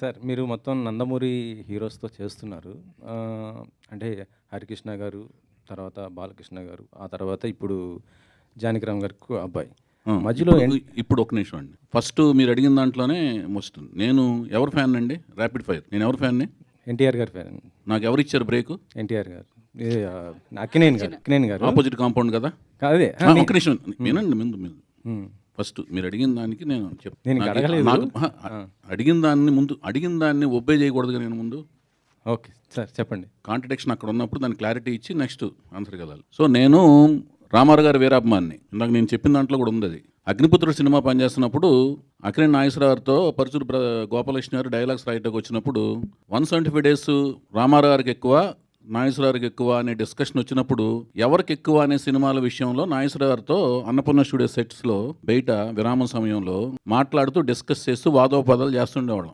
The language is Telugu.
సార్ మీరు మొత్తం నందమూరి హీరోస్‌తో చేస్తున్నారు. అంటే హరికృష్ణ గారు, తర్వాత బాలకృష్ణ గారు, ఆ తర్వాత ఇప్పుడు జానకిరామ్ గారి అబ్బాయి. ఆ! మధ్యలో ఇప్పుడు ఒక నిమిషం అండి. ఫస్ట్ మీరు అడిగిన దాంట్లోనే నేను ఎవరి ఫ్యాన్ అండి? Rapid fire. నేను ఎవరి ఫ్యాన్‌ని? ఎన్టీఆర్ గారి ఫ్యాన్. నాకు ఎవరిచ్చారు బ్రేకు? ఎన్టీఆర్ గారు. ఇది అక్కినేని గారు. ఆపోజిట్ కాంపౌండ్ కదా! అదే. ఒక్క నిమిషం వినండి ముందు. హ్మ్. ఫస్ట్ మీరు అడిగిన దానికి నేను నేను ఇంకా అడగలేదు. అడిగిన దాన్ని ఒబే చేయకూడదుగా నేను ముందు. ఓకే. సార్ చెప్పండి. కాంట్రడిక్షన్ అక్కడ ఉన్నప్పుడు దాన్ని క్లారిటీ ఇచ్చి నెక్స్ట్ ఆన్సర్కి వెళ్ళాలి. సో నేను రామారావు గారి వీరాభిమాన్ని. ఇందాక నేను చెప్పిన దాంట్లో కూడా ఉంది అది. అగ్నిపుత్రుడు సినిమా పనిచేస్తున్నప్పుడు అక్కినేని నాగేశ్వరరావుతో పరుచూరు గోపాలకృష్ణ గారు డైలాగ్స్ రాయటకు వచ్చినప్పుడు 175 days రామారావు గారికి ఎక్కువ, నాగేశ్వరరావుకి ఎక్కువ అనే డిస్కషన్ వచ్చినప్పుడు ఎవరికి ఎక్కువ అనే సినిమాల విషయంలో నాగేశ్వరరావు గారితో అన్నపూర్ణ స్టూడియో సెట్స్లో బయట విరామం సమయంలో మాట్లాడుతూ డిస్కస్ చేస్తూ వాదోపవాదాలు చేస్తుండేవాళ్ళం.